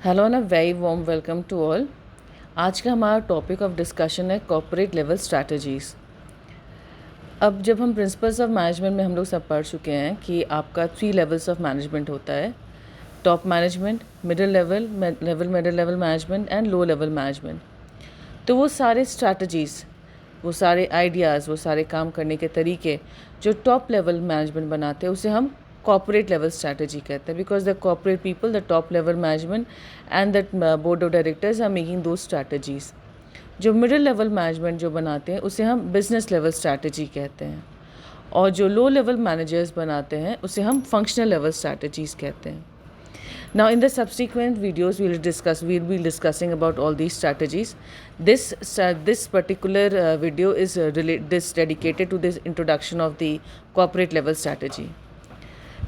Hello and a very warm welcome to all. आज का हमारा टॉपिक ऑफ डिस्कशन है कॉर्पोरेट लेवल स्ट्रैटेजीज़। अब जब हम प्रिंसिपल्स ऑफ मैनेजमेंट में हम लोग सब पढ़ चुके हैं कि आपका 3 लेवल्स ऑफ मैनेजमेंट होता है, top management, middle level middle level management and low level management. तो वो सारे स्ट्रैटेजीज़, वो सारे आइडियाज़, वो सारे काम करने के तरीके जो टॉप लेवल मैनेजमेंट बनाते हैं उसे हम कॉर्पोरेट लेवल स्ट्रैटेजी कहते हैं, because the corporate people, the top level management and the board of directors are making दो स्ट्रैटेजीज़। जो मिडिल लेवल मैनेजमेंट जो बनाते हैं उसे हम बिजनेस लेवल स्ट्रैटेजी कहते हैं, और जो लो लेवल मैनेजर्स बनाते हैं उसे हम फंक्शनल लेवल स्ट्रैटेजीज़ कहते हैं। Now, in the subsequent videos, we'll be discussing about all these strategies. This particular video is dedicated to this introduction of the corporate level strategy.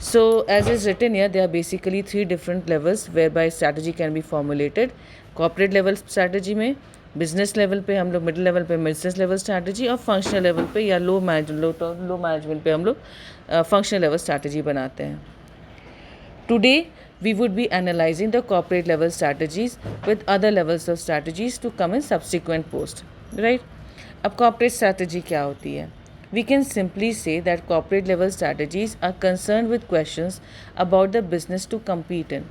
So, as is written here, there are basically 3 different levels whereby strategy can be formulated. Corporate level strategy में business level पे हम लोग, middle level पे business level strategy, और functional level पे या low management पे हम लोग functional level strategy बनाते हैं. Today, we would be analyzing the corporate level strategies with other levels of strategies to come in subsequent post, right? अब corporate strategy क्या होती है? We can simply say that corporate level strategies are concerned with questions about the business to compete in.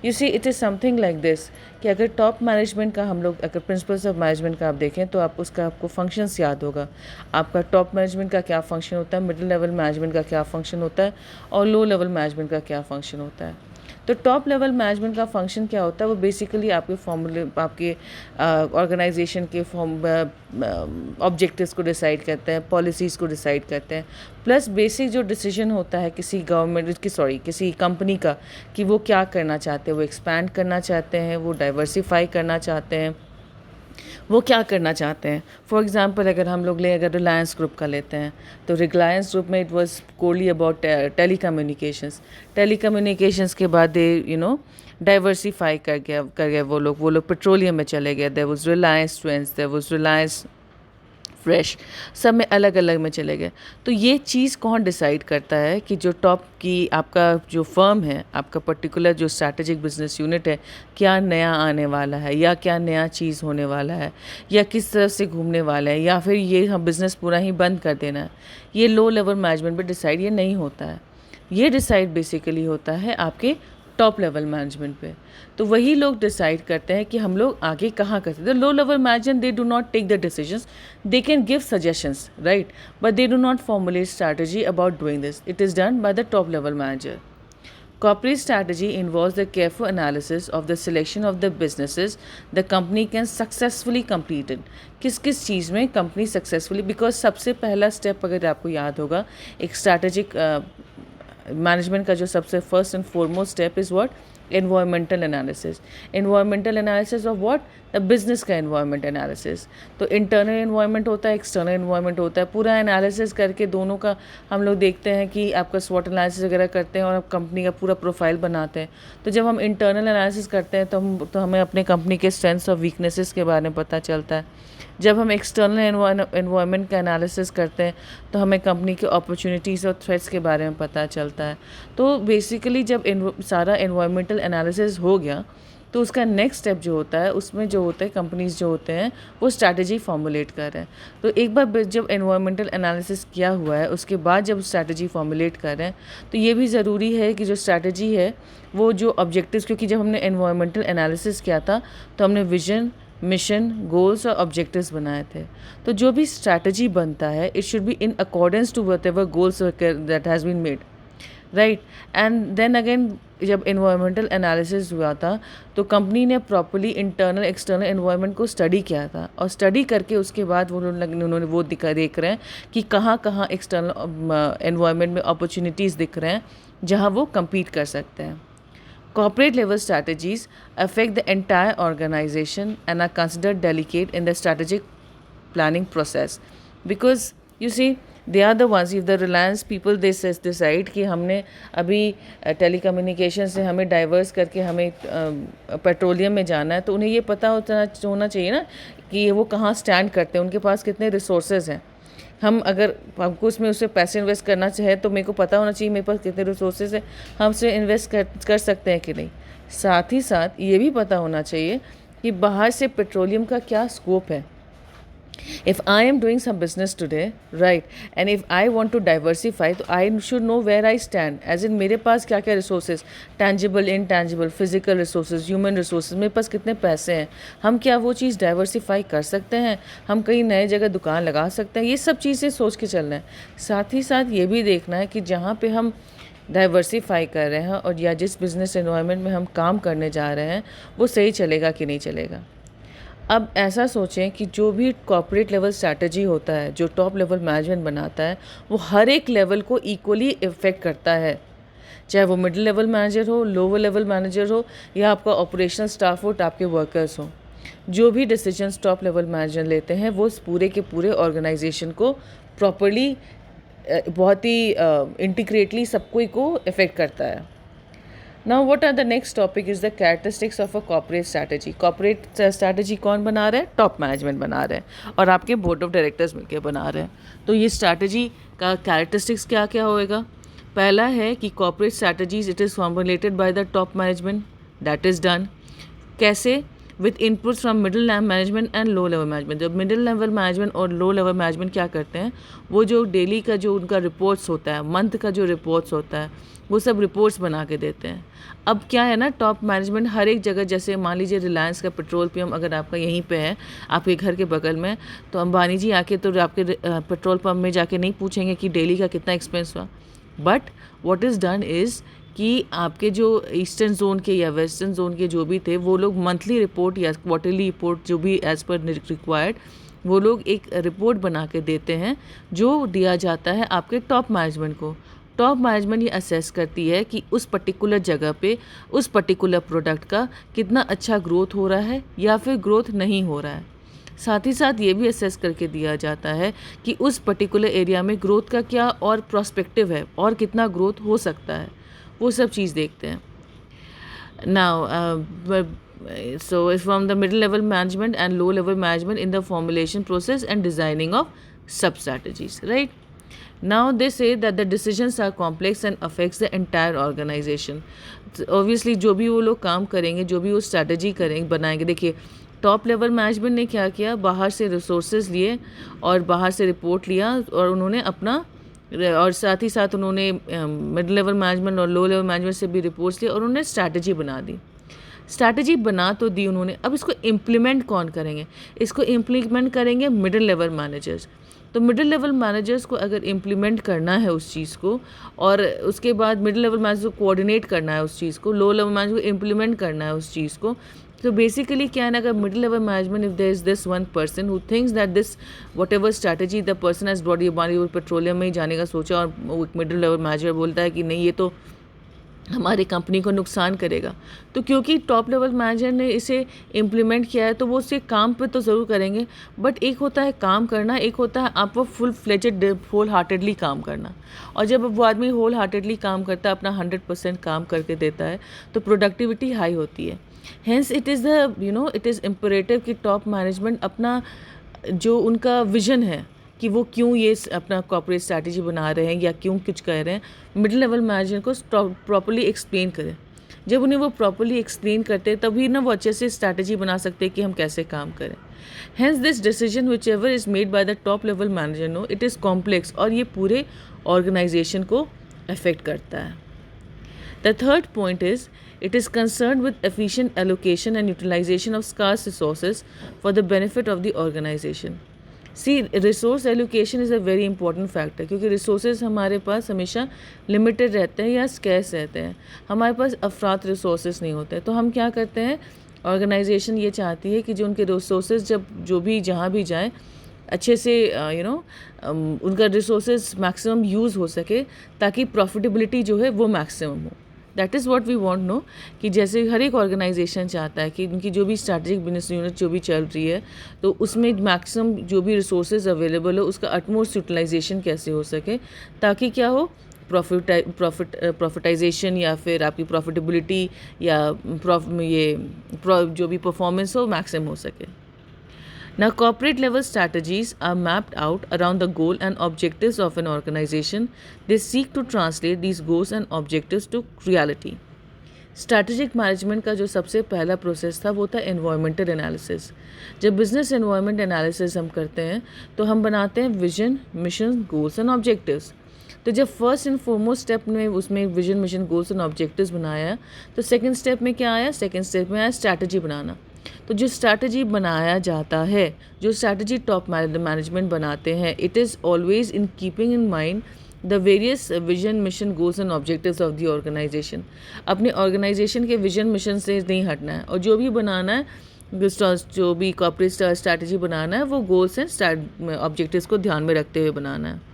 You see, it is something like this कि अगर top management का हम लोग, अगर प्रिंसिपल्स ऑफ मैनेजमेंट का आप देखें तो आप उसका आपको फंक्शंस याद होगा। आपका टॉप मैनेजमेंट का क्या फंक्शन होता है, मिडिल लेवल मैनेजमेंट का क्या फंक्शन होता है, और लो लेवल मैनेजमेंट का क्या फंक्शन होता है। तो टॉप लेवल मैनेजमेंट का फंक्शन क्या होता है, वो बेसिकली आपके फॉर्मूले, आपके ऑर्गेनाइजेशन के ऑब्जेक्टिव्स को डिसाइड करते हैं, पॉलिसीज़ को डिसाइड करते हैं, प्लस बेसिक जो डिसीजन होता है किसी कंपनी का, कि वो क्या करना चाहते हैं, वो एक्सपैंड करना चाहते हैं, वो डाइवर्सिफाई करना चाहते हैं, वो क्या करना चाहते हैं। फॉर एग्ज़ाम्पल अगर हम लोग अगर रिलायंस ग्रुप का लेते हैं, तो रिलायंस ग्रुप में इट वाज कोरली अबाउट टेलीकम्युनिकेशंस के बाद दे डाइवर्सिफाई कर गए वो लोग पेट्रोलियम में चले गए। There was Reliance Trends, there was Reliance Fresh, सब में अलग अलग में चले गए। तो ये चीज़ कौन डिसाइड करता है कि जो टॉप की आपका जो फर्म है, आपका पर्टिकुलर जो स्ट्रैटेजिक बिजनेस यूनिट है, क्या नया आने वाला है, या क्या नया चीज़ होने वाला है, या किस तरफ से घूमने वाला है, या फिर ये हम बिज़नेस पूरा ही बंद कर देना है। ये लो लेवल मैनेजमेंट पे डिसाइड ये नहीं होता है। ये डिसाइड बेसिकली होता है आपके टॉप लेवल मैनेजमेंट पे। तो वही लोग डिसाइड करते हैं कि हम लोग आगे कहाँ करते हैं। Low level management, they do not take the decisions, they can give suggestions, right, but they do not formulate strategy about doing this. It is done by the top level manager. Corporate strategy involves the careful analysis of the selection of the businesses the company can successfully compete in. किस किस चीज़ में company successfully, because सबसे पहला step अगर आपको याद होगा एक स्ट्रैटेजिक मैनेजमेंट का जो सबसे first and foremost step is what, environmental analysis. Environmental analysis of what, the business का एनवायरमेंट एनालिसिस. तो इंटरनल एनवायरमेंट होता है, एक्सटर्नल एनवायरमेंट होता है, पूरा एनालिसिस करके दोनों का हम लोग देखते हैं कि आपका स्वॉट एनालिसिस वगैरह करते हैं और आप कंपनी का पूरा प्रोफाइल बनाते हैं. तो जब हम इंटरनल एनालिसिस करते हैं तो हमें अपने कंपनी के स्ट्रेंथ्स और वीकनेसेस के बारे में पता चलता है. जब हम एक्सटर्नल एनवायरनमेंट का एनालिसिस करते हैं तो हमें कंपनी के अपॉर्चुनिटीज़ और थ्रेट्स के बारे में पता चलता है. तो बेसिकली जब सारा एनवायरमेंटल एनालिसिस हो गया तो उसका नेक्स्ट स्टेप जो होता है, उसमें जो होता है कंपनीज जो होते हैं वो स्ट्रैटेजी फॉर्मुलेट कर रहे हैं. तो एक बार जब एनवायरमेंटल एनालिसिस किया हुआ है उसके बाद जब स्ट्रैटेजी फॉर्मुलेट कर रहे हैं तो ये भी ज़रूरी है कि जो स्ट्रैटेजी है वो जो ऑब्जेक्टिव्स, क्योंकि जब हमने एनवायरमेंटल एनालिसिस किया था तो हमने विजन, मिशन, गोल्स और ऑब्जेक्टिव्स बनाए थे. तो जो भी स्ट्रैटेजी बनता है it should be in accordance to whatever goals that has been made, right. And then again जब एनवायरमेंटल एनालिसिस हुआ था तो कंपनी ने प्रॉपर्ली इंटरनल एक्सटर्नल एनवायरनमेंट को स्टडी किया था, और स्टडी करके उसके बाद उन्होंने वो देख रहे हैं कि कहाँ कहाँ एक्सटर्नल एनवायरनमेंट में अपॉर्चुनिटीज़ दिख रहे हैं जहाँ वो compete कर सकते हैं. Corporate level strategies affect the entire organization and are considered delicate in the strategic planning process, because you see they are the ones, if the Reliance people they decide कि हमने अभी टेलीकम्युनिकेशन से हमें diverse करके हमें petroleum में जाना है, तो उन्हें ये पता होना चाहिए ना कि वो कहाँ स्टैंड करते हैं, उनके पास कितने रिसोर्सेज हैं. हम अगर हमको उसमें उससे पैसे इन्वेस्ट करना चाहे तो मेरे को पता होना चाहिए मेरे पास कितने रिसोर्सेज है, हम उससे इन्वेस्ट कर सकते हैं कि नहीं. साथ ही साथ ये भी पता होना चाहिए कि बाहर से पेट्रोलियम का क्या स्कोप है. If I am doing some business today, right, and if I want to diversify, तो I should know where I stand. As in मेरे पास क्या क्या resources, tangible, intangible, physical resources, human resources, मेरे पास कितने पैसे हैं, हम क्या वो चीज़ diversify कर सकते हैं, हम कहीं नए जगह दुकान लगा सकते हैं, ये सब चीज़ें सोच के चलना है. साथ ही साथ ये भी देखना है कि जहाँ पे हम डाइवर्सिफाई कर रहे हैं और या जिस बिज़नेस एनवायरनमेंट में हम काम करने जा रहे हैं वो सही चलेगा कि नहीं चलेगा. अब ऐसा सोचें कि जो भी कॉर्पोरेट लेवल स्ट्रैटेजी होता है, जो टॉप लेवल मैनेजमेंट बनाता है, वो हर एक लेवल को इक्वली इफ़ेक्ट करता है. चाहे वो मिडिल लेवल मैनेजर हो, लोअर लेवल मैनेजर हो, या आपका ऑपरेशनल स्टाफ हो, आपके वर्कर्स हो. जो भी डिसीजंस टॉप लेवल मैनेजर लेते हैं वो पूरे के पूरे ऑर्गेनाइजेशन को प्रॉपरली बहुत ही इंटीग्रेटली सबको को इफ़ेक्ट करता है. Now, what are the next topic is the characteristics of a corporate strategy. Corporate strategy कौन बना रहा है? टॉप मैनेजमेंट बना रहे हैं और आपके बोर्ड ऑफ डायरेक्टर्स मिलकर बना रहे हैं. तो ये स्ट्रैटेजी का कैरेक्टरिस्टिक्स क्या क्या होएगा? पहला है कि corporate strategies it is formulated by the top management, that is done. कैसे? With input from middle level management and low level management. जब मिडिल लेवल मैनेजमेंट और लो लेवल मैनेजमेंट क्या करते हैं, वो जो डेली का जो उनका रिपोर्ट्स होता है, मंथ का जो रिपोर्ट्स होता है, वो सब रिपोर्ट्स बना के देते हैं. अब क्या है ना, टॉप मैनेजमेंट हर एक जगह, जैसे मान लीजिए रिलायंस का पेट्रोल पंप अगर आपका यहीं पे है, आपके घर के बगल में, तो अंबानी जी आके तो आपके पेट्रोल पंप में जाके नहीं पूछेंगे कि डेली का कितना एक्सपेंस हुआ. But what is done is कि आपके जो ईस्टर्न जोन के या वेस्टर्न जोन के जो भी थे, वो लोग मंथली रिपोर्ट या क्वार्टरली रिपोर्ट जो भी एज़ पर रिक्वायर्ड, वो लोग एक रिपोर्ट बना के देते हैं जो दिया जाता है आपके टॉप मैनेजमेंट को. टॉप मैनेजमेंट ये असेस करती है कि उस पर्टिकुलर जगह पे उस पर्टिकुलर प्रोडक्ट का कितना अच्छा ग्रोथ हो रहा है या फिर ग्रोथ नहीं हो रहा है. साथ ही साथ ये भी असेस करके दिया जाता है कि उस पर्टिकुलर एरिया में ग्रोथ का क्या और प्रोस्पेक्टिव है और कितना ग्रोथ हो सकता है, वो सब चीज़ देखते हैं. Now so it's from the middle level management and low level management in the formulation process and designing of sub strategies, right? Now they say that the decisions are complex and affects the entire organization. Obviously जो भी वो लोग काम करेंगे, जो भी वो strategy करेंगे बनाएंगे, देखिए टॉप लेवल मैनेजमेंट ने क्या किया, बाहर से रिसोर्सेज लिए और बाहर से रिपोर्ट लिया और उन्होंने अपना, और साथ ही साथ उन्होंने मिडिल लेवल मैनेजमेंट और लो लेवल मैनेजमेंट से भी रिपोर्ट्स लिए और उन्होंने स्ट्रैटेजी बना दी. स्ट्रैटेजी बना तो दी उन्होंने, अब इसको इम्प्लीमेंट कौन करेंगे? इसको इम्प्लीमेंट करेंगे मिडिल लेवल मैनेजर्स. तो मिडिल लेवल मैनेजर्स को अगर इम्प्लीमेंट करना है उस चीज़ को, और उसके बाद मिडिल लेवल मैनेजर को कोऑर्डिनेट करना है उस चीज़ को, लो लेवल मैनेजर को इम्प्लीमेंट करना है उस चीज़ को. तो बेसिकली क्या है ना, अगर middle level management, if there is this one person who thinks that this whatever strategy the person has brought, ये मान पेट्रोलियम में ही जाने का सोचा और वो मिडिल लेवल मैनेजर बोलता है कि नहीं ये तो हमारी कंपनी को नुकसान करेगा, तो क्योंकि टॉप लेवल मैनेजर ने इसे इम्प्लीमेंट किया है तो वो उसके काम पे तो ज़रूर करेंगे. बट एक होता है काम करना, एक होता है आप वो फुल फ्लेजेड होल हार्टेडली काम करना. और जब वो आदमी होल हार्टेडली काम करता है, अपना 100% काम करके देता है, तो प्रोडक्टिविटी हाई होती है. Hence it is the it is imperative कि टॉप मैनेजमेंट अपना जो उनका विजन है कि वो क्यों ये अपना कॉर्पोरेट स्ट्रैटेजी बना रहे हैं या क्यों कुछ कर रहे हैं, मिडिल लेवल मैनेजर को प्रॉपर्ली एक्सप्लेन करें. जब उन्हें वो प्रॉपर्ली एक्सप्लेन करते हैं तभी ना वो अच्छे से स्ट्रैटेजी बना सकते हैं कि हम कैसे काम करें. Hence this decision whichever is made by the top level manager no it is complex और ये पूरे ऑर्गेनाइजेशन को अफेक्ट करता है. The third point is it is concerned with efficient allocation and utilization of scarce resources for the benefit of the organization. See, resource allocation is a very important factor क्योंकि resources हमारे पास हमेशा limited रहते हैं या scarce रहते हैं. हमारे पास अफरात resources नहीं होते. तो हम क्या करते हैं, organization ये चाहती है कि जो उनके resources जब जो भी जहाँ भी जाएँ अच्छे से उनका resources maximum use हो सके ताकि profitability जो है वो maximum हो. That is what we want no कि जैसे हर एक ऑर्गेनाइजेशन चाहता है कि उनकी जो भी स्ट्रैटेजिक बिजनेस यूनिट जो भी चल रही है, तो उसमें मैक्सिमम जो भी रिसोर्सेज अवेलेबल हो उसका अटमोस्ट यूटिलाइजेशन कैसे हो सके ताकि क्या हो, प्रॉफिटाइजेशन या फिर आपकी प्रॉफिटेबिलिटी या जो भी परफॉर्मेंस हो मैक्सिमम हो सके. Now, corporate level strategies are mapped out around the goal and objectives of an organization. They seek to translate these goals and objectives to reality. Strategic management का जो सबसे पहला प्रोसेस था वो था एनवायरमेंटल एनालिसिस। जब बिजनेस एनवायरमेंट एनालिसिस हम करते हैं तो हम बनाते हैं vision, mission, goals and objectives. तो जब फर्स्ट एंड फॉरमोस्ट स्टेप में उसमें vision, mission, goals and objectives बनाया, तो सेकंड स्टेप में क्या आया? सेकंड स्टेप में आया स्ट्रैटेजी बनाना। तो जो स्ट्रैटेजी बनाया जाता है, जो स्ट्रैटेजी टॉप मैनेजमेंट बनाते हैं, it is always in keeping in mind the various vision, mission, goals and objectives of the organisation. अपने ऑर्गेनाइजेशन के विजन, मिशन से नहीं हटना है, और जो भी बनाना है, जो भी कॉर्पोरेट स्ट्रैटेजी बनाना है, वो गोल्स एंड ऑब्जेक्टिव्स को ध्यान में रखते हुए बनाना है।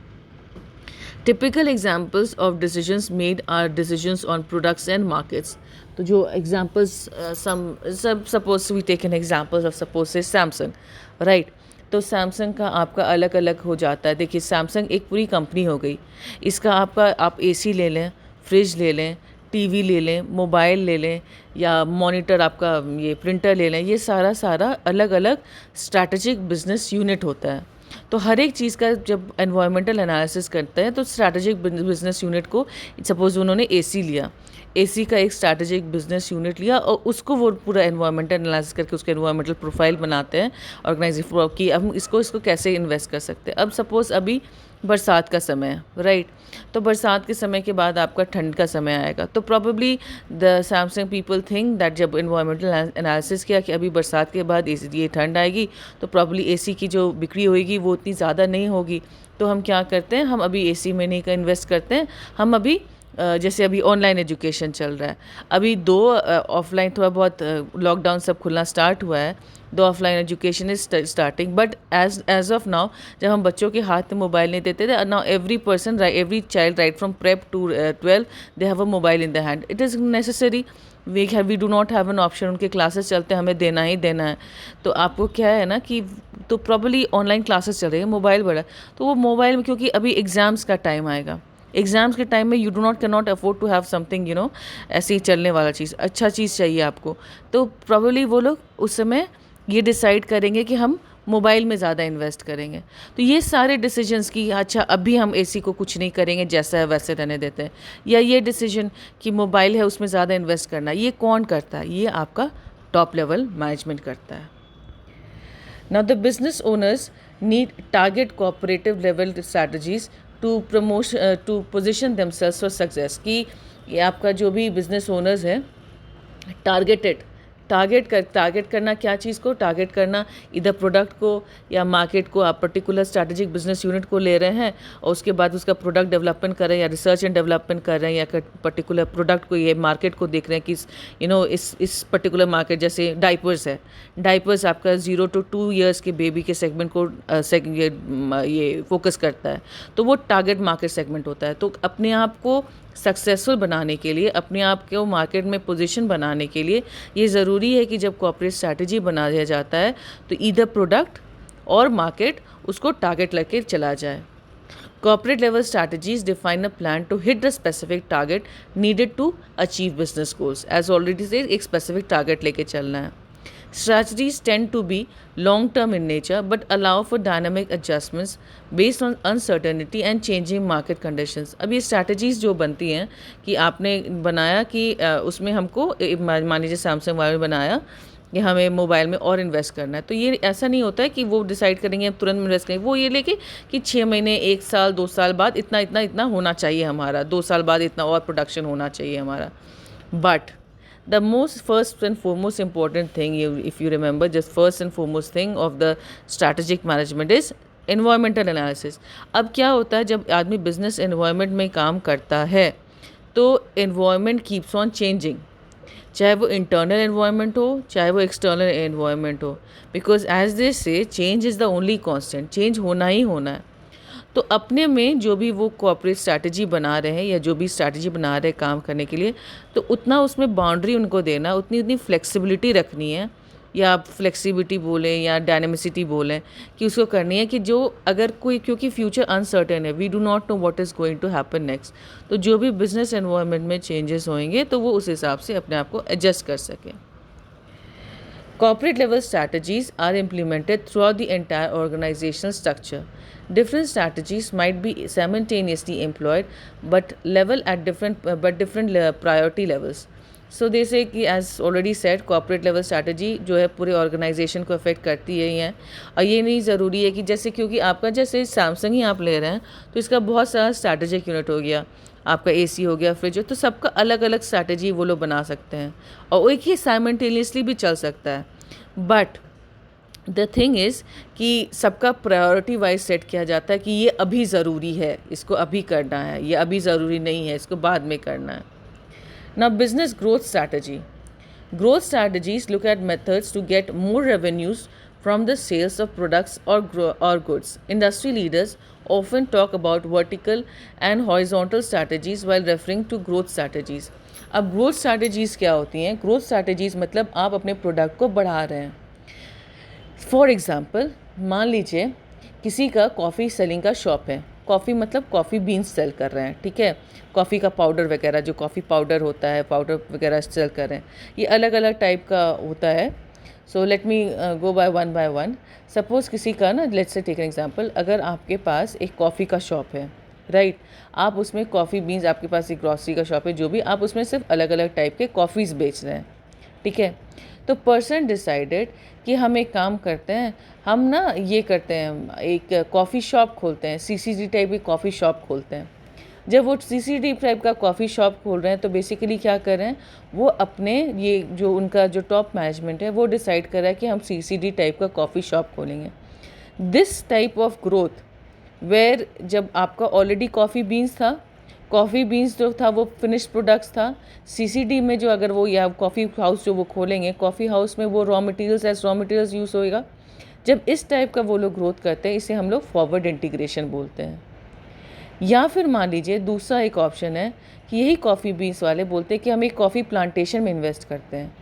Typical examples of decisions made are decisions on products and markets. तो जो examples, suppose we take an example of suppose say Samsung, right? तो सैमसंग का आपका अलग अलग हो जाता है। देखिए सैमसंग एक पूरी कंपनी हो गई। इसका आप एसी ले लें, फ्रिज ले लें, टीवी ले लें, मोबाइल ले लें, या मॉनिटर आपका ये प्रिंटर ले लें, ये सारा अलग अलग स्ट्रैटेजिक बिजनेस यूनिट होता है। तो हर एक चीज़ का जब एनवायरमेंटल एनालिसिस करते हैं तो स्ट्रैटेजिक बिजनेस यूनिट को, सपोज उन्होंने एसी लिया, एसी का एक स्ट्रैटेजिक बिजनेस यूनिट लिया और उसको वो पूरा एनवायरमेंटल एनालिसिस करके उसके एनवायरमेंटल प्रोफाइल बनाते हैं ऑर्गेनाइजेशन की, हम इसको कैसे इन्वेस्ट कर सकते हैं। अब सपोज़ अभी बरसात का समय है, राइट? तो बरसात के समय के बाद आपका ठंड का समय आएगा, तो probably the Samsung people think that जब इन्वायरमेंटल एनालिसिस किया कि अभी बरसात के बाद ये ठंड आएगी, तो प्रॉब्ली एसी की जो बिक्री होगी वो उतनी ज़्यादा नहीं होगी। तो हम क्या करते हैं, हम अभी एसी में नहीं इन्वेस्ट करते हैं, हम अभी जैसे अभी ऑनलाइन एजुकेशन चल रहा है, अभी दो ऑफलाइन थोड़ा बहुत लॉकडाउन सब खुलना स्टार्ट हुआ है, though offline education is starting, but as of now जब हम बच्चों के हाथ में मोबाइल नहीं देते थे, now every child right from prep to 12 they have a mobile in the hand. It is necessary, we do not have an option, उनके क्लासेस चलते हैं, हमें देना ही देना है। तो आपको क्या है ना कि तो प्रॉब्ली ऑनलाइन क्लासेस चल रही है, मोबाइल बड़ा, तो वो मोबाइल में, क्योंकि अभी एग्ज़ाम्स का टाइम आएगा, एग्ज़ाम्स के टाइम में you do can not afford to have something ऐसे ही चलने वाला चीज़, अच्छा चीज़ चाहिए आपको। तो प्रॉब्ली वो लोग उस समय ये डिसाइड करेंगे कि हम मोबाइल में ज़्यादा इन्वेस्ट करेंगे। तो ये सारे डिसीजंस की, अच्छा अभी हम एसी को कुछ नहीं करेंगे, जैसा है वैसे रहने देते हैं, या ये डिसीजन कि मोबाइल है उसमें ज़्यादा इन्वेस्ट करना, ये कौन करता है? ये आपका टॉप लेवल मैनेजमेंट करता है। Now the business owners need target cooperative level strategies to position themselves for success। कि ये आपका जो भी बिजनेस ओनर्स है, टारगेट करना, क्या चीज़ को टारगेट करना, इधर प्रोडक्ट को या मार्केट को। आप पर्टिकुलर स्ट्रैटेजिक बिजनेस यूनिट को ले रहे हैं और उसके बाद उसका प्रोडक्ट डेवलपमेंट कर रहे हैं या रिसर्च एंड डेवलपमेंट कर रहे हैं, या पर्टिकुलर प्रोडक्ट को, ये मार्केट को देख रहे हैं कि इस पर्टिकुलर मार्केट, जैसे डाइपर्स है, डाइपर्स आपका 0 to 2 years के बेबी के सेगमेंट को ये फोकस करता है, तो वो टारगेट मार्केट सेगमेंट होता है। तो अपने आप को सक्सेसफुल बनाने के लिए, अपने आप को मार्केट में पोजीशन बनाने के लिए ये ज़रूरी है कि जब कॉर्पोरेट स्ट्रैटेजी बनाया जाता है तो ईदर प्रोडक्ट और मार्केट उसको टारगेट लेके चला जाए। Corporate level strategies define a plan to hit the specific target needed to achieve business goals. As already से एक स्पेसिफिक टारगेट लेके चलना है। Strategies tend to be long-term in nature but allow for dynamic adjustments based on uncertainty and changing market conditions। अब ये strategies जो बनती हैं कि आपने बनाया कि उसमें हमको मान लीजिए सैमसंग वाले बनाया कि हमें मोबाइल में और इन्वेस्ट करना है, तो ये ऐसा नहीं होता है कि वो डिसाइड करेंगे तुरंत इन्वेस्ट करेंगे, वो ये लेके कि 6 महीने, 1 साल, 2 साल बाद इतना होना चाहिए हमारा, 2 साल बाद इतना और प्रोडक्शन होना चाहिए हमारा। But the first and foremost important thing, if you remember, just first and foremost thing of the strategic management is environmental analysis। अब क्या होता है जब आदमी बिजनेस एनवायरनमेंट में काम करता है तो एनवायरनमेंट कीप्स ऑन चेंजिंग, चाहे वो इंटरनल एनवायरनमेंट हो चाहे वो एक्सटर्नल एनवायरनमेंट हो, बिकॉज एज दे से change is the only constant, change होना ही होना है। तो अपने में जो भी वो कॉर्पोरेट स्ट्रैटेजी बना रहे हैं या जो भी स्ट्रैटेजी बना रहे हैं काम करने के लिए, तो उतना उसमें बाउंड्री उनको देना, उतनी फ्लेक्सिबिलिटी रखनी है, या आप फ्लेक्सिबिलिटी बोलें या डायनेमिसिटी बोलें, कि उसको करनी है कि जो अगर कोई, क्योंकि फ्यूचर अनसर्टेन है, we do not know what is going to happen next, तो जो भी बिजनेस एनवायरनमेंट में चेंजेस होंगे तो वो उस हिसाब से अपने आप को एडजस्ट कर सकें। Corporate level strategies are implemented throughout the entire organizational structure. Different strategies might be simultaneously employed but different priority levels. So they say कि as already set corporate level strategy जो है पूरे ऑर्गेनाइजेशन को affect करती है ही है। और ये नहीं ज़रूरी है कि जैसे क्योंकि आपका जैसे सैमसंग ही आप ले रहे हैं तो इसका बहुत सारा स्ट्रैटेजिक यूनिट हो गया, आपका एसी हो गया, फ्रिज हो, तो सबका अलग अलग स्ट्रैटेजी वो लोग बना सकते हैं और एक ही साइमल्टेनियसली भी चल सकता है। बट द थिंग इज़ कि सबका प्रायोरिटी वाइज सेट किया जाता है कि ये अभी ज़रूरी है, इसको अभी करना है, ये अभी ज़रूरी नहीं है, इसको बाद में करना है। Now, business growth strategy. Growth strategies look at methods to get more revenues from the sales of products or goods. Industry leaders often talk about vertical and horizontal strategies while referring to growth strategies. अब growth strategies क्या होती हैं? Growth strategies मतलब आप अपने product को बढ़ा रहे हैं। फॉर एग्ज़ाम्पल मान लीजिए किसी का कॉफ़ी सेलिंग का शॉप है, कॉफ़ी मतलब कॉफ़ी बीन्स सेल कर रहे हैं, ठीक है, कॉफ़ी का पाउडर वगैरह जो कॉफ़ी पाउडर होता है, पाउडर वगैरह सेल कर रहे हैं, ये अलग अलग टाइप का होता है। So let me go by one. Suppose किसी का ना, let's say take an example, अगर आपके पास एक कॉफ़ी का शॉप है, राइट, आप उसमें कॉफ़ी बीन्स, आपके पास एक ग्रॉसरी का शॉप है, जो भी आप उसमें सिर्फ अलग अलग टाइप के कॉफ़ीज़ बेच रहे हैं, ठीक है। तो पर्सन डिसाइडेड कि हम एक काम करते हैं, हम ना ये करते हैं, एक कॉफ़ी शॉप खोलते हैं, सीसीडी टाइप की कॉफ़ी शॉप खोलते हैं। जब वो सीसीडी टाइप का कॉफ़ी शॉप खोल रहे हैं तो बेसिकली क्या कर रहे हैं, वो अपने ये जो उनका जो टॉप मैनेजमेंट है वो डिसाइड कर रहा है कि हम सीसीडी टाइप का कॉफ़ी शॉप खोलेंगे। This type of growth where जब आपका ऑलरेडी कॉफ़ी बीन्स था, कॉफ़ी बीन्स जो था वो फिनिश प्रोडक्ट्स था, सीसीडी में जो अगर वो या कॉफ़ी हाउस जो वो खोलेंगे, कॉफ़ी हाउस में वो raw materials as raw materials use होएगा। जब इस टाइप का वो लोग ग्रोथ करते हैं, इसे हम लोग फॉरवर्ड इंटीग्रेशन बोलते हैं। या फिर मान लीजिए दूसरा एक ऑप्शन है कि यही कॉफ़ी बीन्स वाले बोलते हैं कि हम एक कॉफ़ी प्लांटेशन में इन्वेस्ट करते हैं।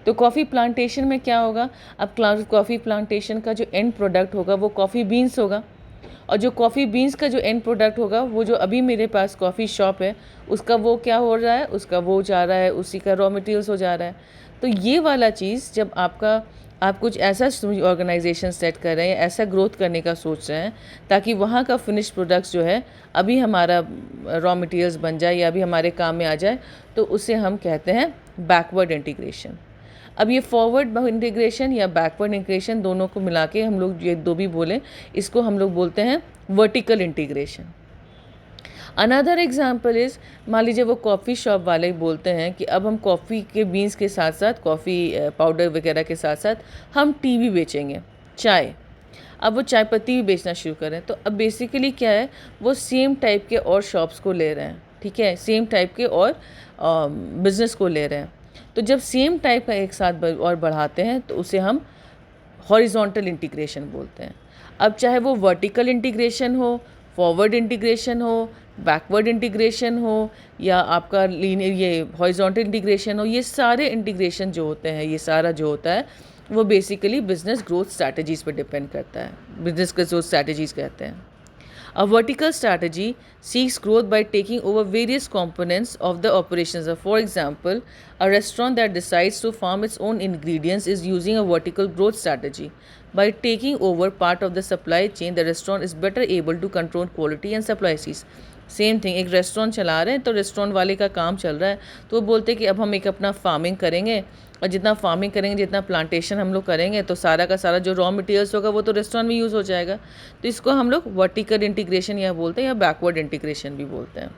तो कॉफ़ी प्लांटेशन में क्या होगा, अब कॉफ़ी प्लांटेशन का जो एंड प्रोडक्ट होगा वो कॉफ़ी बीन्स होगा, और जो कॉफ़ी बीन्स का जो एंड प्रोडक्ट होगा वो जो अभी मेरे पास कॉफ़ी शॉप है उसका वो क्या हो रहा है, उसका वो जा रहा है, उसी का रॉ मटेरियल्स हो जा रहा है। तो ये वाला चीज़ जब आप कुछ ऐसा ऑर्गेनाइजेशन सेट कर रहे हैं, ऐसा ग्रोथ करने का सोच रहे हैं ताकि वहाँ का फिनिश प्रोडक्ट्स जो है अभी हमारा रॉ मटेरियल्स बन जाए या अभी हमारे काम में आ जाए, तो उसे हम कहते हैं बैकवर्ड इंटीग्रेशन। अब ये फॉरवर्ड इंटीग्रेशन या बैकवर्ड इंटीग्रेशन दोनों को मिला के हम लोग ये दो भी बोलें, इसको हम लोग बोलते हैं vertical integration. Another example is, मान लीजिए वो कॉफ़ी शॉप वाले बोलते हैं कि अब हम कॉफ़ी के बीन्स के साथ साथ, कॉफ़ी पाउडर वगैरह के साथ साथ हम टी भी बेचेंगे, चाय। अब वो चाय पत्ती भी बेचना शुरू करें, तो अब बेसिकली क्या है, वो सेम टाइप के और शॉप्स को ले रहे हैं, ठीक है, सेम टाइप के और बिज़नेस को ले रहे हैं। तो जब सेम टाइप का एक साथ और बढ़ाते हैं तो उसे हम हॉरिजॉन्टल इंटीग्रेशन बोलते हैं। अब चाहे वो वर्टिकल इंटीग्रेशन हो, फॉरवर्ड इंटीग्रेशन हो, बैकवर्ड इंटीग्रेशन हो, या आपका लीनियर ये हॉरिजॉन्टल इंटीग्रेशन हो, ये सारे इंटीग्रेशन जो होते हैं, ये सारा जो होता है वो बेसिकली बिजनेस ग्रोथ स्ट्रैटेजीज़ पे डिपेंड करता है, बिजनेस ग्रोथ स्ट्रैटेजीज़ कहते हैं। A vertical strategy seeks growth by taking over various components of the operations. For example, a restaurant that decides to farm its own ingredients is using a vertical growth strategy. By taking over part of the supply chain, the restaurant is better able to control quality and supply chains. Same thing, एक restaurant चला रहे हैं तो restaurant वाले का काम चल रहा है, तो वो बोलते हैं कि अब हम एक अपना फार्मिंग करेंगे, और जितना फार्मिंग करेंगे, जितना प्लांटेशन हम लोग करेंगे, तो सारा का सारा जो रॉ मटेरियल्स होगा वो तो रेस्टोरेंट में यूज़ हो जाएगा। तो इसको हम लोग वर्टिकल इंटीग्रेशन या बोलते हैं, या बैकवर्ड इंटीग्रेशन भी बोलते हैं।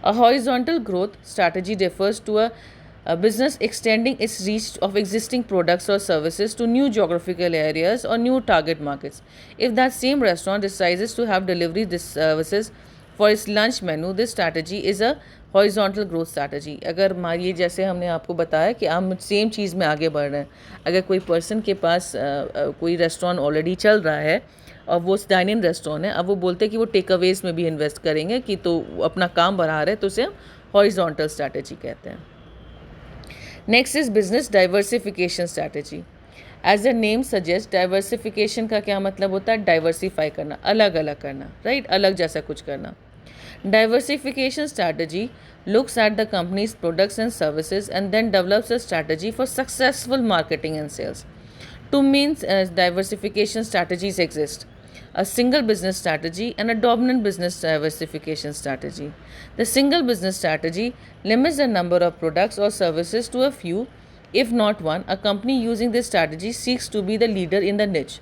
A horizontal growth strategy refers to a business extending its reach of existing products or services to new geographical areas or new target markets. If that same restaurant decides to have delivery services for its lunch menu, this strategy is a horizontal growth strategy. अगर मानिए जैसे हमने आपको बताया कि हम same चीज़ में आगे बढ़ रहे हैं, अगर कोई पर्सन के पास कोई रेस्टोरेंट ऑलरेडी चल रहा है और वो डाइन इन रेस्टोरेंट है, अब वो बोलते हैं कि वो टेक अवेज में भी इन्वेस्ट करेंगे कि तो अपना काम बढ़ा रहे हैं, तो उसे हम हॉरिजॉन्टल स्ट्रैटेजी कहते हैं। Next is business diversification strategy. As the name suggest, diversification का क्या मतलब होता है, डाइवर्सिफाई करना, अलग अलग करना, राइट, अलग जैसा कुछ करना। Diversification strategy looks at the company's products and services and then develops a strategy for successful marketing and sales. Two main diversification strategies exist. a single business strategy, and a dominant business diversification strategy. The single business strategy limits the number of products or services to a few, if not one. A company using this strategy seeks to be the leader in the niche.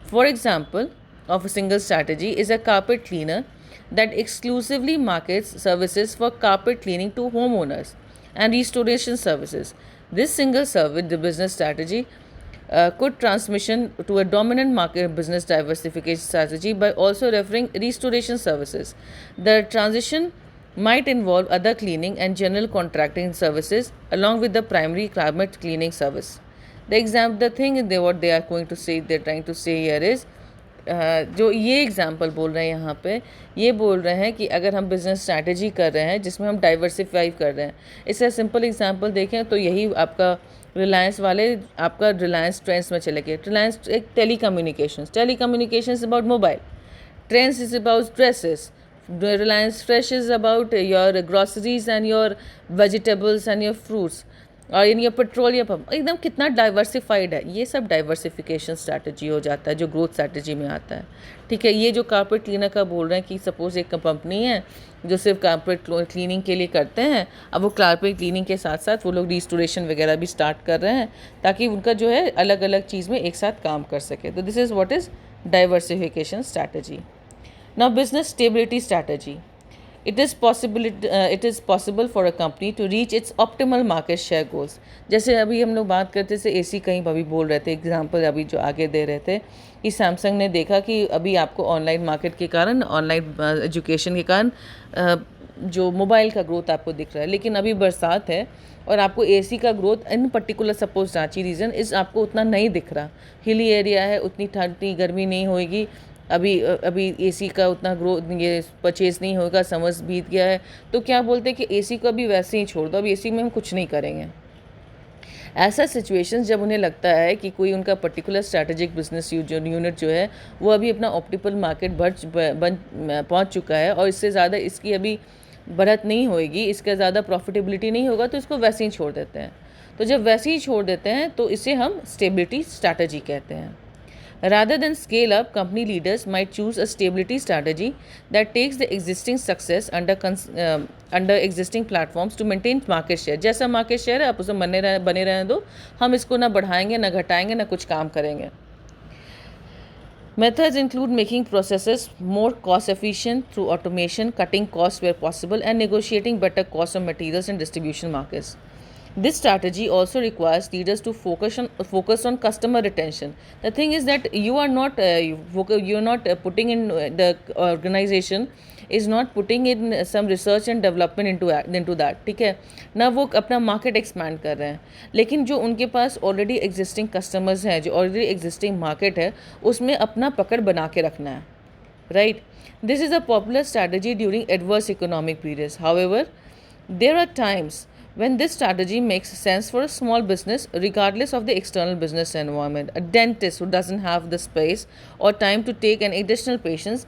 For example, of a single strategy is a carpet cleaner that exclusively markets services for carpet cleaning to homeowners and restoration services. This single service, the business strategy, could transmission to a dominant market business diversification strategy by also referring restoration services. The transition might involve other cleaning and general contracting services along with the primary carpet cleaning service. The thing they what they are going to say, they're trying to say here is, जो ये example बोल रहे हैं यहाँ पे, ये बोल रहे हैं कि अगर हम बिज़नेस स्ट्रैटेजी कर रहे हैं जिसमें हम डाइवर्सिफाई कर रहे हैं, इसका सिंपल एग्जांपल देखें तो यही आपका रिलायंस वाले आपका रिलायंस ट्रेंड्स में चले गए. रिलायंस एक telecommunications about mobile, trends is about dresses, Reliance Fresh is about your groceries and your vegetables and your fruits और इन योर पेट्रोलियम पंप. एकदम कितना डाइवर्सिफाइड है. ये सब डाइवर्सिफिकेशन स्ट्रैटेजी हो जाता है जो ग्रोथ स्ट्रैटेजी में आता है. ठीक है, ये जो कारपेट क्लीनर का बोल रहे हैं कि सपोज़ एक कंपनी है जो सिर्फ कारपेट क्लीनिंग के लिए करते हैं, अब वो कारपेट क्लीनिंग के साथ साथ वो लोग रिस्टोरेशन वगैरह भी स्टार्ट कर रहे हैं ताकि उनका जो है अलग अलग चीज़ में एक साथ काम कर सके. तो this is what is diversification strategy. Now, business stability strategy. It is possible for a company to reach its optimal market share goals. जैसे अभी हम लोग बात करते थे एसी कहीं अभी बोल रहे थे, एग्जांपल अभी जो आगे दे रहे थे कि सैमसंग ने देखा कि अभी आपको ऑनलाइन मार्केट के कारण, ऑनलाइन एजुकेशन के कारण जो मोबाइल का ग्रोथ आपको दिख रहा है, लेकिन अभी बरसात है और आपको एसी का growth in particular suppose Ranchi region इस आपको उतना नहीं दिख रहा. हिली एरिया है, उतनी ठंडी गर्मी नहीं होएगी. अभी एसी का उतना ग्रोथ ये परचेज़ नहीं होगा, समर्स बीत गया है, तो क्या बोलते हैं कि एसी को अभी वैसे ही छोड़ दो, अभी एसी में हम कुछ नहीं करेंगे. ऐसा सिचुएशंस जब उन्हें लगता है कि कोई उनका पर्टिकुलर स्ट्रैटेजिक बिजनेस यूनिट जो है वो अभी अपना ऑप्टिमल मार्केट पहुंच चुका है और इससे ज़्यादा इसकी अभी बढ़त नहीं होएगी, इसका ज़्यादा प्रॉफिटेबिलिटी नहीं होगा, तो इसको वैसे ही छोड़ देते हैं. तो जब वैसे ही छोड़ देते हैं तो इसे हम स्टेबिलिटी स्ट्रैटेजी कहते हैं. Rather than scale up, company leaders might choose a stability strategy that takes the existing success under existing platforms to maintain market share. जैसा market share है आप उसे बने रहने दो, हम इसको ना बढ़ाएंगे ना घटाएंगे ना कुछ काम करेंगे. Methods include making processes more cost efficient through automation, cutting costs where possible, and negotiating better costs of materials and distribution markets. This strategy also requires leaders to focus on customer retention. The thing is that you are not putting in the organization is not putting in some research and development into that. ठीक है ना, वो अपना market expand कर रहे हैं, लेकिन जो उनके पास ऑलरेडी एग्जिस्टिंग कस्टमर्स हैं, जो ऑलरेडी एग्जिस्टिंग मार्केट है, उसमें अपना पकड़ बना के रखना है. Right, this is a popular strategy during adverse economic periods. However, there are times when this strategy makes sense for a small business regardless of the external business environment. A dentist who doesn't have the space or time to take an additional patients,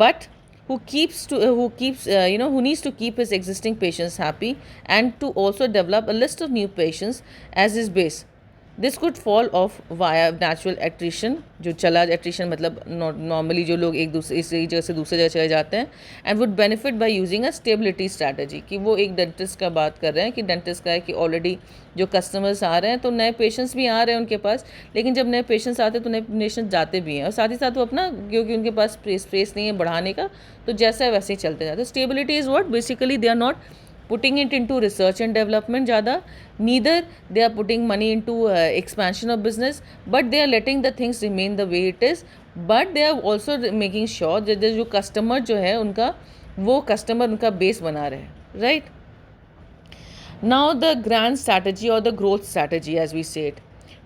but who needs to keep his existing patients happy and to also develop a list of new patients as his base. This could fall off via natural attrition. जो चला attrition मतलब normally जो लोग एक जगह से दूसरी जगह चले जाते हैं, and would benefit by using a stability strategy. कि वो एक डेंटिस्ट का बात कर रहे हैं कि डेंटिस्ट का है कि ऑलरेडी जो कस्टमर्स आ रहे हैं तो नए पेशेंट्स भी आ रहे हैं उनके पास, लेकिन जब नए पेशेंट्स आते हैं तो नए पेशेंट्स जाते भी हैं और साथ ही साथ वो अपना क्योंकि उनके पास स्पेस नहीं है बढ़ाने का, तो जैसा है वैसे ही चलते जाते हैं. Stability is what basically they are not putting it into research and development ज़्यादा, neither they are putting money into expansion of business, but they are letting the things remain the way it is, but they are also making sure that जो customer जो है उनका वो customer उनका base बना रहे. right? Now the grand strategy or the growth strategy as we say it.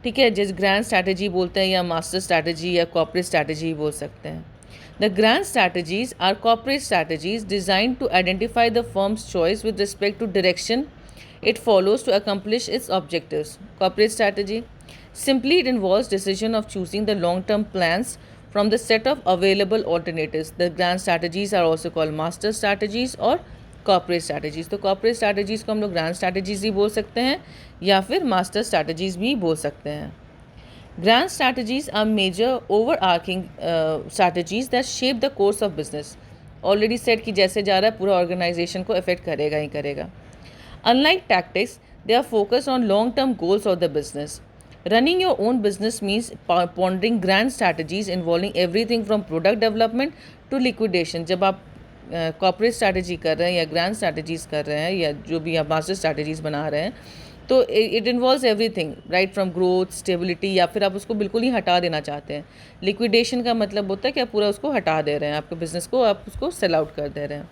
ठीक है, जिस grand strategy बोलते हैं या master strategy या corporate strategy बोल सकते हैं. The grand strategies are corporate strategies designed to identify the firm's choice with respect to direction it follows to accomplish its objectives. Corporate strategy simply it involves decision of choosing the long-term plans from the set of available alternatives. The grand strategies are also called master strategies or corporate strategies. तो corporate strategies को हम लोग grand strategies ही बोल सकते हैं या फिर master strategies भी बोल सकते हैं. Grand strategies are major overarching strategies that shape the course of business. Already set कि जैसे जा रहा है पूरा ऑर्गेनाइजेशन को अफेक्ट करेगा ही करेगा. Unlike tactics, they are focused on long-term goals of the business. Running your own business means pondering grand strategies involving everything from product development to liquidation. जब आप कॉर्पोरेट स्ट्रैटेजी कर रहे हैं या ग्रैंड स्ट्रैटेजीज़ कर रहे हैं या जो भी आप मास्टर स्ट्रैटेजीज़ बना रहे हैं, तो it involves everything, right from growth, stability, या फिर आप उसको बिल्कुल ही हटा देना चाहते हैं. लिक्विडेशन का मतलब होता है कि आप पूरा उसको हटा दे रहे हैं, आपके बिजनेस को आप उसको सेल आउट कर दे रहे हैं.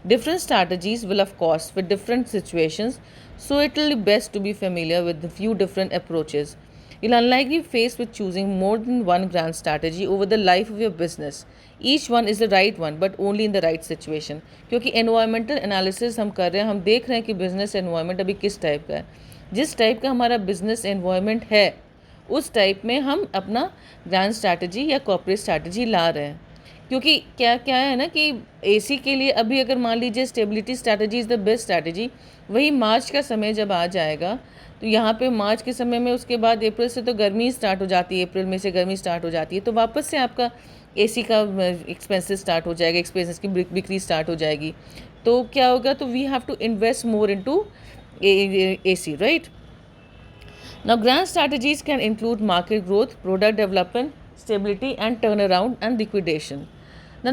Different strategies will of course fit different situations, so it will be best to be familiar with a few different approaches. You'll unlikely be faced with choosing more than one grand strategy over the life of your business. Each one is the right one, but only in the right situation. क्योंकि environmental analysis हम कर रहे हैं, हम देख रहे हैं कि business environment अभी किस टाइप का है. जिस टाइप का हमारा business environment है, उस टाइप में हम अपना grand strategy या corporate strategy ला रहे हैं. क्योंकि क्या क्या है ना कि एसी के लिए अभी अगर मान लीजिए stability strategy is the best strategy, वही मार्च का समय जब आ जाएगा तो यहाँ पे मार्च के समय में उसके बाद अप्रैल से तो गर्मी स्टार्ट हो जाती है, अप्रैल में से गर्मी स्टार्ट हो जाती है, तो वापस से आपका एसी का एक्सपेंसेस स्टार्ट हो जाएगा, एक्सपेंसेस की बिक्री स्टार्ट हो जाएगी. तो क्या होगा, तो we have to invest more into AC, right. Now grand strategies can include market growth, product development, stability and turnaround and liquidation. Now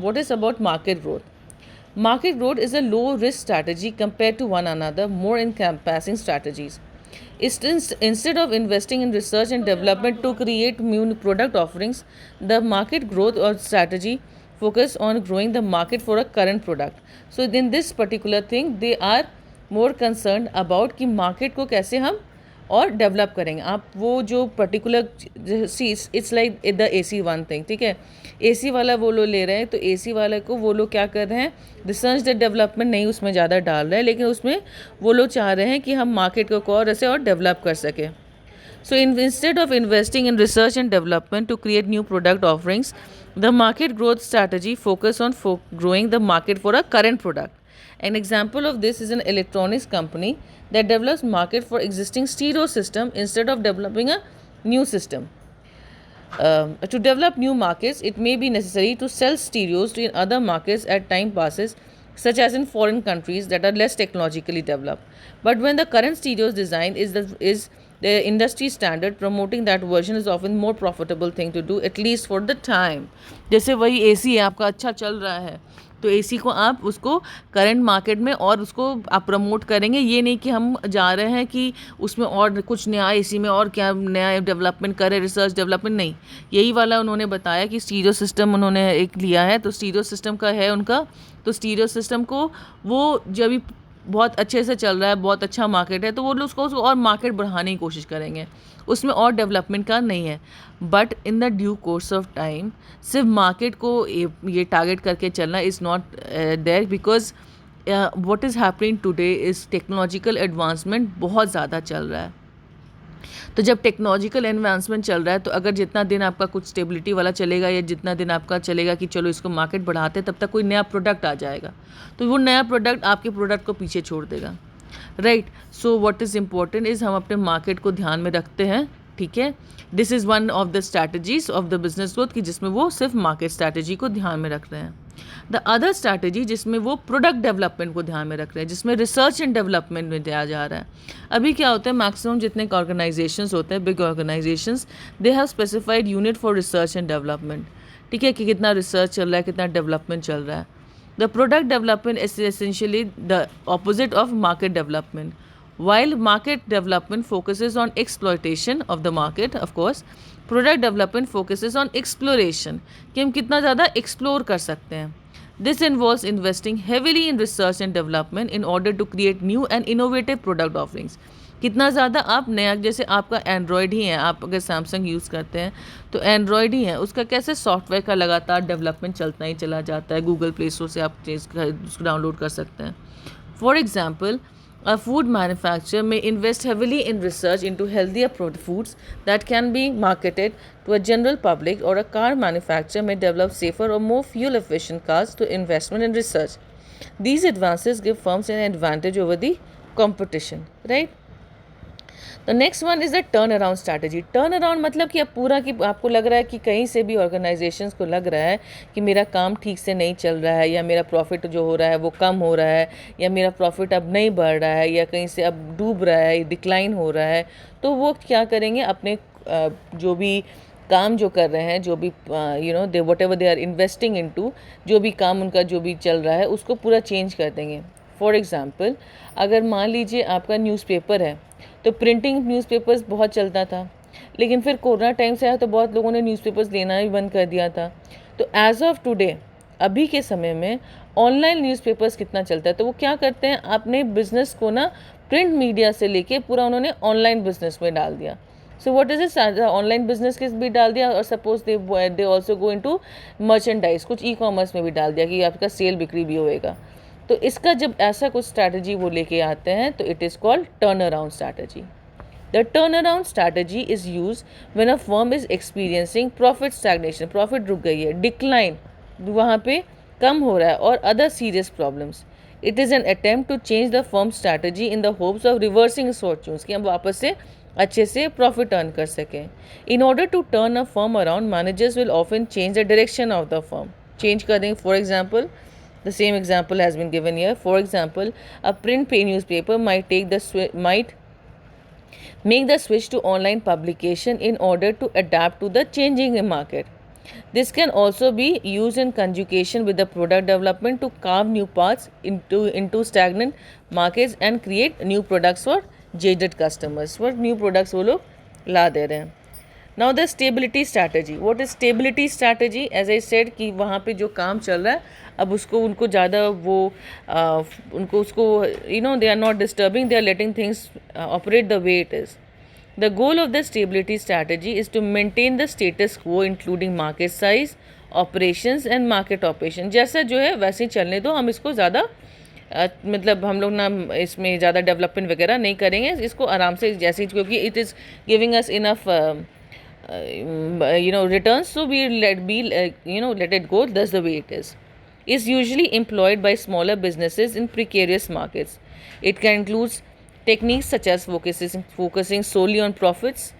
what is about market growth? Market growth is a low risk strategy compared to one another more encompassing strategies. Instead of investing in research and development to create new product offerings, the market growth or strategy focus on growing the market for a current product. So in this particular thing they are more concerned about कि market को कैसे हम और develop करेंगे. आप वो जो particular cheese, it's like the AC one thing, ठीक है, एसी वाला वो लोग ले रहे हैं, तो एसी वाला को वो लोग क्या कर रहे हैं, रिसर्च एंड डेवलपमेंट नहीं उसमें ज़्यादा डाल रहे हैं, लेकिन उसमें वो लोग चाह रहे हैं कि हम मार्केट को और ऐसे और डेवलप कर सकें. So instead of investing in research and development to create new product offerings, the market growth strategy focus on growing the market for a current product. An example of this is an electronics company that develops market for existing stereo system instead of developing a new system. To develop new markets, it may be necessary to sell stereos to in other markets as time passes, such as in foreign countries that are less technologically developed. But when the current stereos design is the industry standard, promoting that version is often more profitable thing to do, at least for the time. जैसे वही AC है आपका अच्छा चल रहा है, तो AC को आप उसको करंट मार्केट में और उसको आप प्रमोट करेंगे. ये नहीं कि हम जा रहे हैं कि उसमें और कुछ नया एसी में और क्या नया डेवलपमेंट करें, रिसर्च डेवलपमेंट नहीं. यही वाला उन्होंने बताया कि स्टीरियो सिस्टम उन्होंने एक लिया है, तो स्टीरियो सिस्टम का है उनका, तो स्टीरियो सिस्टम को वो जब बहुत अच्छे से चल रहा है, बहुत अच्छा मार्केट है, तो वो लोग उसको और मार्केट बढ़ाने की कोशिश करेंगे, उसमें और डेवलपमेंट का नहीं है. But in the due course of time सिर्फ मार्केट को ये टारगेट करके चलना is not there, because what is happening today is technological advancement बहुत ज़्यादा चल रहा है. तो जब टेक्नोलॉजिकल एडवांसमेंट चल रहा है, तो अगर जितना दिन आपका कुछ स्टेबिलिटी वाला चलेगा या जितना दिन आपका चलेगा कि चलो इसको मार्केट बढ़ाते, तब तक कोई नया प्रोडक्ट आ जाएगा, तो वो नया प्रोडक्ट आपके प्रोडक्ट को पीछे छोड़ देगा, right. So what is important is हम अपने मार्केट को ध्यान में रखते हैं, ठीक है. This is one of the strategies of the business growth कि जिसमें वो सिर्फ मार्केट स्ट्रैटेजी को ध्यान में रख रहे हैं. द अदर स्ट्रैटेजी जिसमें वो प्रोडक्ट डेवलपमेंट को ध्यान में रख रहे हैं, जिसमें रिसर्च एंड डेवलपमेंट में दिया जा रहा है. अभी क्या होता है, मैक्सिमम जितने ऑर्गेनाइजेशंस होते हैं, big organisations, they have specified unit for research and development, ठीक है, कि कितना रिसर्च चल रहा है, कितना डेवलपमेंट चल रहा है. The product development is essentially the opposite of market development. While market development focuses on exploitation of the market, of course, product development focuses on exploration, कि हम कितना ज़्यादा एक्सप्लोर कर सकते हैं. This involves investing heavily in research and development in order to create new and innovative product offerings. कितना ज़्यादा आप नया, जैसे आपका एंड्रॉयड ही है, आप अगर सैमसंग यूज़ करते हैं तो एंड्रॉयड ही है, उसका कैसे सॉफ्टवेयर का लगातार डेवलपमेंट चलता ही चला जाता है. गूगल प्ले स्टोर से आप उसको डाउनलोड कर सकते हैं. For example, a food manufacturer may invest heavily in research into healthier foods that can be marketed to a general public, or a car manufacturer may develop safer or more fuel efficient cars through investment in research. These advances give firms an advantage over the competition, right? तो next one is the turn around strategy. Turn around मतलब कि अब पूरा कि आपको लग रहा है कि कहीं से भी ऑर्गेनाइजेशंस को लग रहा है कि मेरा काम ठीक से नहीं चल रहा है, या मेरा प्रॉफिट जो हो रहा है वो कम हो रहा है, या मेरा प्रॉफिट अब नहीं बढ़ रहा है, या कहीं से अब डूब रहा है, डिक्लाइन हो रहा है, तो वो क्या करेंगे, अपने जो भी काम जो कर रहे हैं, जो भी they whatever they are investing into, जो भी काम उनका जो भी चल रहा है उसको पूरा चेंज कर देंगे। फॉर एग्ज़ाम्पल, अगर मान लीजिए आपका न्यूज़पेपर है, तो प्रिंटिंग न्यूज़पेपर्स बहुत चलता था, लेकिन फिर कोरोना टाइम से आया तो बहुत लोगों ने न्यूज़पेपर्स लेना ही बंद कर दिया था। तो एज़ ऑफ टुडे, अभी के समय में ऑनलाइन न्यूज़पेपर्स कितना चलता है, तो वो क्या करते हैं, अपने बिज़नेस को ना प्रिंट मीडिया से लेके पूरा उन्होंने ऑनलाइन बिजनेस में डाल दिया। So what is it, online business के भी डाल दिया, और suppose they also go into merchandise, कुछ ई कॉमर्स में भी डाल दिया कि आपका सेल बिक्री भी होएगा। तो इसका जब ऐसा कुछ स्ट्रैटेजी वो लेके आते हैं तो it is called turn around strategy. The turn around strategy is use when a firm is experiencing profit stagnation, profit रुक गई है, डिक्लाइन वहाँ पे कम हो रहा है, और other serious problems. It is an attempt to change the firm strategy in the hopes of reversing fortunes, कि हम वापस से अच्छे से प्रॉफिट अर्न कर सकें। In order to turn a firm around, managers will often change the direction of the firm, change कर देंगे। For example, the same example has been given here. For example, a print pay newspaper might make the switch to online publication in order to adapt to the changing market. This can also be used in conjunction with the product development to carve new paths into stagnant markets and create new products for jaded customers. For new products वो लोग ला दे रहे हैं। Now the stability strategy. What is stability strategy? As I said कि वहाँ पे जो काम चल रहा है, अब उसको उनको ज़्यादा वो उनको उसको they are not disturbing, they are letting things operate the way it is. The goal of the stability strategy is to maintain the status quo including market size, operations and market operation. जैसा जो है वैसे ही चलने दो, हम इसको ज़्यादा मतलब हम लोग ना इसमें ज़्यादा डेवलपमेंट वगैरह नहीं करेंगे, इसको आराम से जैसे ही, क्योंकि it is giving us enough returns, so we let it go. That's the way it is usually employed by smaller businesses in precarious markets. It can include techniques such as focusing solely on profits,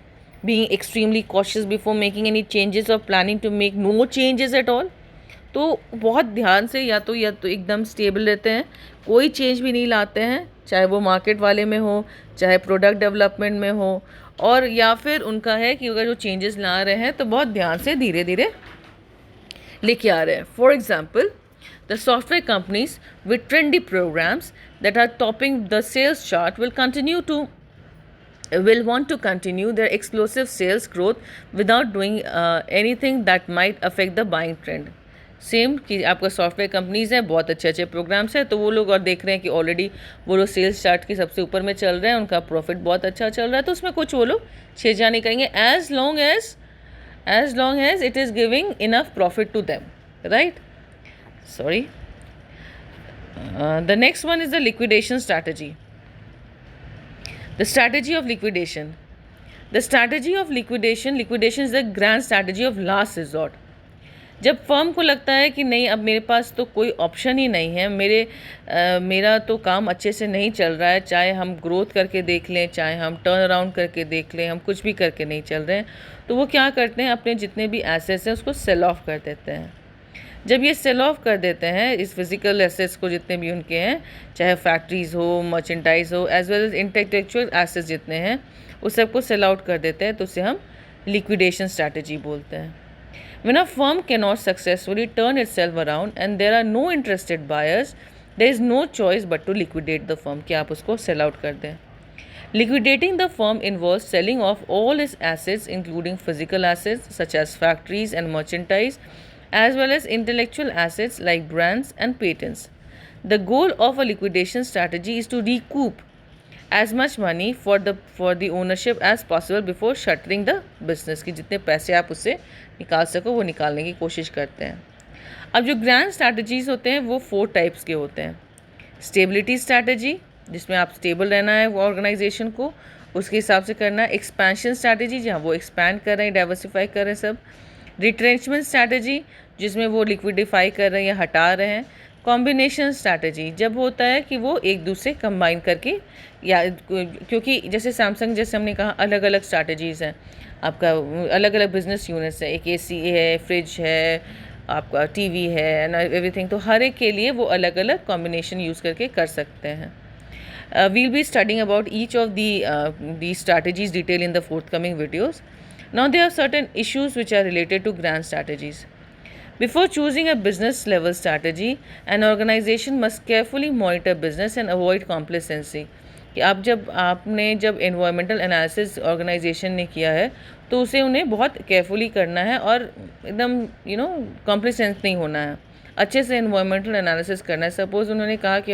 being extremely cautious before making any changes, or planning to make no changes at all. तो बहुत ध्यान से या तो एकदम stable रहते हैं, कोई चेंज भी नहीं लाते हैं, चाहे वो मार्केट वाले में हो, चाहे प्रोडक्ट डेवलपमेंट में हो, और या फिर उनका है कि अगर जो चेंजेस ला रहे हैं तो बहुत ध्यान से धीरे धीरे लेके आ रहे हैं। For example, the software companies with trendy programs that are topping the sales chart will want to continue their explosive sales growth without doing anything that might affect the buying trend. Same कि आपका software companies हैं, बहुत अच्छे अच्छे programmes हैं, तो वो लोग और देख रहे हैं कि ऑलरेडी वो लोग सेल्स चार्ट के सबसे ऊपर में चल रहे हैं, उनका प्रॉफिट बहुत अच्छा चल रहा है, तो उसमें कुछ वो लोग छेड़छाड़ नहीं करेंगे as long as it is giving enough profit to them, right. Sorry, the next one is the liquidation strategy. The strategy of liquidation. The strategy of liquidation is the grand strategy of last resort. जब firm को लगता है कि नहीं, अब मेरे पास तो कोई ऑप्शन ही नहीं है, मेरा तो काम अच्छे से नहीं चल रहा है, चाहे हम ग्रोथ करके देख लें, चाहे हम टर्न अराउंड करके देख लें, हम कुछ भी करके नहीं चल रहे हैं, तो वो क्या करते हैं, अपने जितने भी एसेट्स हैं उसको सेल ऑफ कर देते हैं। जब ये सेल ऑफ कर देते हैं इस फिजिकल एसेट्स को, जितने भी उनके हैं, चाहे फैक्ट्रीज़ हो, मर्चेंडाइज हो, as well as intellectual assets जितने हैं, उस सबको सेल आउट कर देते हैं, तो उसे हम लिक्विडेशन स्ट्रैटेजी बोलते हैं। When a firm cannot successfully turn itself around and there are no interested buyers, there is no choice but to liquidate the firm, कि आप उसको sell out कर दें। Liquidating the firm involves selling off all its assets including physical assets such as factories and merchandise, as well as intellectual assets like brands and patents. The goal of a liquidation strategy is to recoup as much money for the ownership as possible before shuttering the business, कि जितने पैसे आप उससे निकाल सको वो निकालने की कोशिश करते हैं। अब जो ग्रैंड स्ट्रैटेजीज़ होते हैं वो 4 टाइप्स के होते हैं। स्टेबिलिटी स्ट्रैटेजी, जिसमें आप स्टेबल रहना है वो ऑर्गेनाइजेशन को, उसके हिसाब से करना है। एक्सपेंशन स्ट्रैटेजी, जहाँ वो एक्सपैंड कर रहे हैं, डाइवर्सिफाई कर रहे हैं सब। रिट्रेंचमेंट स्ट्रैटेजी, जिसमें वो लिक्विडिफाई कर रहे हैं या हटा रहे हैं। कॉम्बिनेशन स्ट्रैटेजी जब होता है कि वो एक दूसरे कंबाइन करके, या क्योंकि जैसे सैमसंग, जैसे हमने कहा अलग अलग स्ट्रैटेजीज़ हैं, आपका अलग अलग बिजनेस यूनिट्स है, एक एसी है, फ्रिज है, आपका टीवी है एंड एवरीथिंग, तो हर एक के लिए वो अलग अलग कॉम्बिनेशन यूज़ करके कर सकते हैं. We'll be studying about each of these strategies detail in the forthcoming videos. Now there are certain issues which are related to grand strategies. Before choosing a business level strategy, an organization must carefully monitor business and avoid complacency. कि आप जब environmental analysis organization ने किया है तो उसे उन्हें बहुत carefully करना है और एकदम complacent नहीं होना है, अच्छे से इन्वायरमेंटल एनालिसिस करना है. सपोज़ उन्होंने कहा कि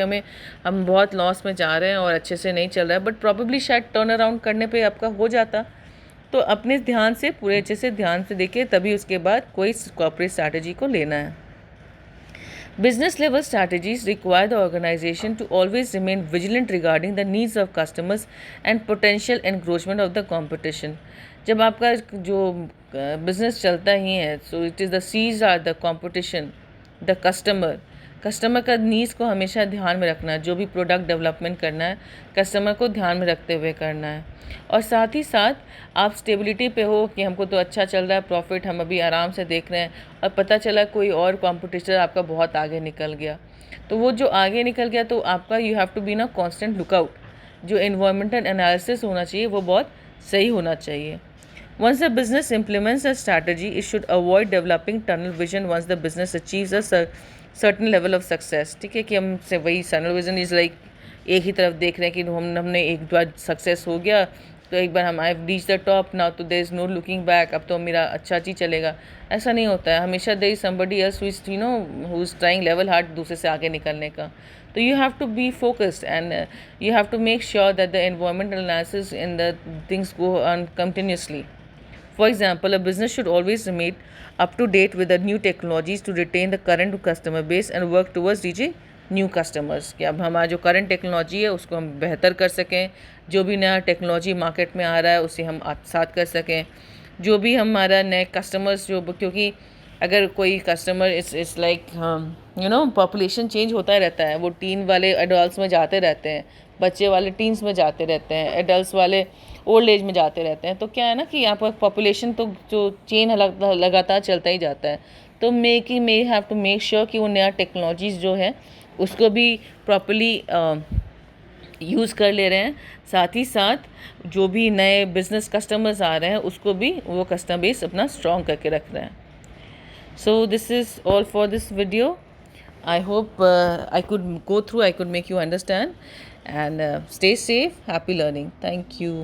हम बहुत लॉस में जा रहे हैं और अच्छे से नहीं चल रहा है, बट प्रॉबेबली शायद टर्न अराउंड करने पे आपका हो जाता. तो अपने ध्यान से पूरे अच्छे से ध्यान से देखिए, तभी उसके बाद कोई कॉर्पोरेट स्ट्रैटेजी को लेना है. Business level strategies require the organization to always remain vigilant regarding the needs of customers and potential encroachment of the competition. जब आपका जो बिजनेस चलता ही है, so it is the sees are the competition, the customer का needs को हमेशा ध्यान में रखना है. जो भी प्रोडक्ट डेवलपमेंट करना है कस्टमर को ध्यान में रखते हुए करना है. और साथ ही साथ आप स्टेबिलिटी पे हो कि हमको तो अच्छा चल रहा है, प्रॉफिट हम अभी आराम से देख रहे हैं, और पता चला कोई और कॉम्पिटिटर आपका बहुत आगे निकल गया, तो वो जो आगे निकल गया तो आपका यू हैव टू बी ना कॉन्स्टेंट लुकआउट. जो एनवायरमेंटल एनालिसिस होना चाहिए वो बहुत सही होना चाहिए. Once the business implements a strategy, it should avoid developing tunnel vision once the business achieves a certain level of success. ठीक है, कि हम से वही tunnel vision is like एक ही तरफ देख रहे हैं कि हमने एक बार सक्सेस हो गया तो एक बार हम I reach the top now, तो there is no looking back, अब तो मेरा अच्छा चीज़ चलेगा. ऐसा नहीं होता है, हमेशा there is somebody else who is who is trying level hard दूसरे से आगे निकलने का. तो you have to be focused and you have to make sure that the environmental analysis in the things go on continuously. For example, a business should always remain up to date with the new technologies to retain the current customer base and work towards reaching new customers. कि अब हमारा जो current technology है उसको हम बेहतर कर सकें, जो भी नया टेक्नोलॉजी मार्केट में आ रहा है उसे हम साथ कर सकें, जो भी हमारा नए कस्टमर्स जो, क्योंकि अगर कोई customer it's like population change होता रहता है, वो टीन वाले एडल्ट्स में जाते रहते हैं, बच्चे वाले टीन्स में जाते रहते हैं, एडल्ट्स वाले ओल्ड एज में जाते रहते हैं. तो क्या है ना कि यहाँ पर पॉपुलेशन तो जो चेन लगातार चलता ही जाता है. तो may have to make sure कि वो नया टेक्नोलॉजीज़ जो है उसको भी प्रॉपर्ली यूज़ कर ले रहे हैं. साथ ही साथ जो भी नए बिजनेस कस्टमर्स आ रहे हैं उसको भी वो कस्टमर बेस अपना स्ट्रॉन्ग करके रख रहे हैं. So this is all for this video. I hope I could go through, I could make you understand, and stay safe, happy learning. Thank you.